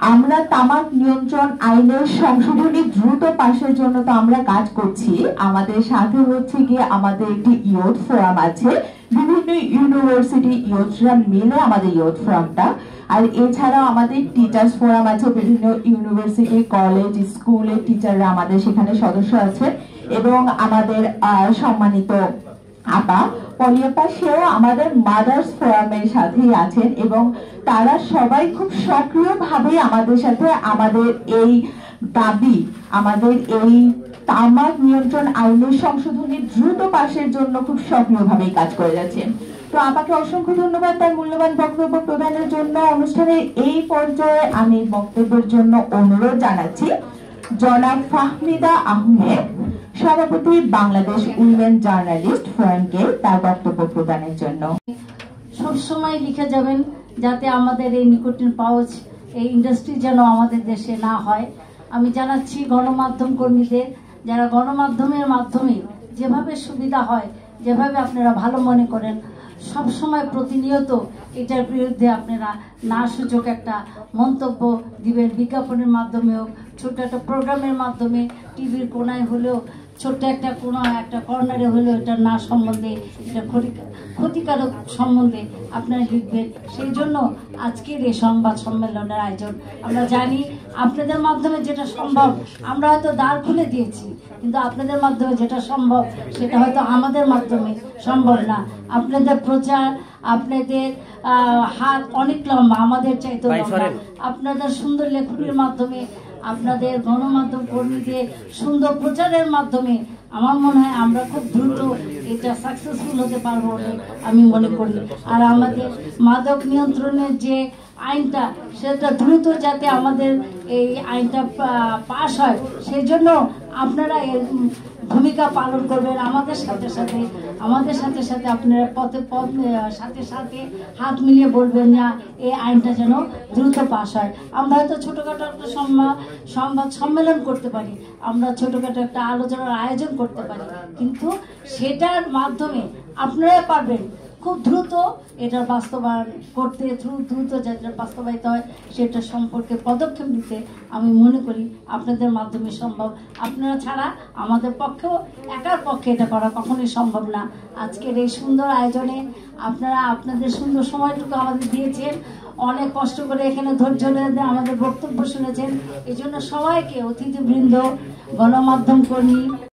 আমরা তামাক নিয়ন্ত্রণ আইনের সংশোধনী দ্রুত পাশের জন্য তো আমরা কাজ করছি। আমাদের সাথে হচ্ছে গিয়ে আমাদের একটি ইয়ুথ ফোরাম আছে, বিভিন্ন ইউনিভার্সিটি ইয়ুথরা মিলে আমাদের ইয়ুথ ফোরামটা। আর এছাড়াও আমাদের টিচার্স ফোরাম আছে, বিভিন্ন ইউনিভার্সিটি কলেজ স্কুলের টিচাররা আমাদের সেখানে সদস্য আছে, এবং আমাদের সম্মানিত আপা পলিয়াপা সেও আমাদের মাদার্স ফোরামের সাথেই আছেন, এবং তারা সবাই খুব সক্রিয়ভাবে আমাদের সাথে আমাদের এই দাবি, আমাদের এই তামাক নিয়ন্ত্রণ আইনের সংশোধনী দ্রুত পাশের জন্য খুব সক্রিয়ভাবে কাজ করে যাচ্ছেন। তো আপনাকে অসংখ্য ধন্যবাদ তার মূল্যবান বক্তব্য প্রদানের জন্য। অনুষ্ঠানের এই পর্যায়ে আমি বক্তব্যের জন্য অনুরোধ জানাচ্ছি জনাব ফাহমিদা আহমেদ, সভাপতি বাংলাদেশ উইমেন জার্নালিস্ট ফোরামকে তার বক্তব্য প্রদানের জন্য। সবসময় লিখে যাবেন যাতে আমাদের এই নিকোটিন পাউচ এই ইন্ডাস্ট্রি যেন আমাদের দেশে না হয়। আমি জানাচ্ছি গণমাধ্যম কর্মীদের, যারা গণমাধ্যমের মাধ্যমে যেভাবে সুবিধা হয়, যেভাবে আপনারা ভালো মনে করেন, সব সময় প্রতিনিয়ত এটার বিরুদ্ধে আপনারা না সূচক একটা মন্তব্য দিবেন, বিজ্ঞাপনের মাধ্যমে হোক, ছোট্ট একটা প্রোগ্রামের মাধ্যমে, টিভির কোনায় হলেও, ছোট্ট একটা কোনো একটা কর্নারে হলেও এটা না সম্বন্ধে, এটা ক্ষতিকারক সম্বন্ধে আপনারা লিখবেন। সেই জন্য আজকের এই সংবাদ সম্মেলনের আয়োজন। আমরা জানি আপনাদের মাধ্যমে যেটা সম্ভব, আমরা হয়তো দ্বার খুলে দিয়েছি, কিন্তু আপনাদের মাধ্যমে যেটা সম্ভব সেটা হয়তো আমাদের মাধ্যমে সম্ভব না। আপনাদের প্রচার, আপনাদের হাত অনেক লম্বা, আমাদের চাইতে লম্বা। আপনাদের সুন্দর লেখনীর মাধ্যমে, আপনাদের গণমাধ্যম কর্মীদের সুন্দর প্রচারের মাধ্যমে আমার মনে হয় আমরা খুব দ্রুত এটা সাকসেসফুল হতে পারবো বলে আমি মনে করি। আর আমাদের মাদক নিয়ন্ত্রণের যে আইনটা, সেটা দ্রুত যাতে আমাদের এই আইনটা পাশ হয়, সেই জন্য আপনারা এর ভূমিকা পালন করবেন। আমাদের সাথে সাথে আপনারা সাথে সাথে হাত মিলিয়ে বলবেন না এই আইনটা যেন দ্রুত পাশ হয়। আমরা হয়তো ছোটোখাটো একটা সংবাদ সম্মেলন করতে পারি, আমরা ছোটোখাটো একটা আলোচনার আয়োজন করতে পারি, কিন্তু সেটার মাধ্যমে আপনারা পারবেন খুব দ্রুত এটার বাস্তবায়ন করতে, দ্রুত যাতে বাস্তবায়িত হয় সেটা সম্পর্কে পদক্ষেপ নিতে। আমি মনে করি আপনাদের মাধ্যমে সম্ভব। আপনারা ছাড়া আমাদের পক্ষেও, একার পক্ষে এটা করা কখনোই সম্ভব না। আজকের এই সুন্দর আয়োজনে আপনারা আপনাদের সুন্দর সময়টুকু আমাদের দিয়েছেন, অনেক কষ্ট করে এখানে ধৈর্য ধরে আমাদের বক্তব্য শুনেছেন। এই জন্য সবাইকে, অতিথিবৃন্দ, গণমাধ্যম কর্মী,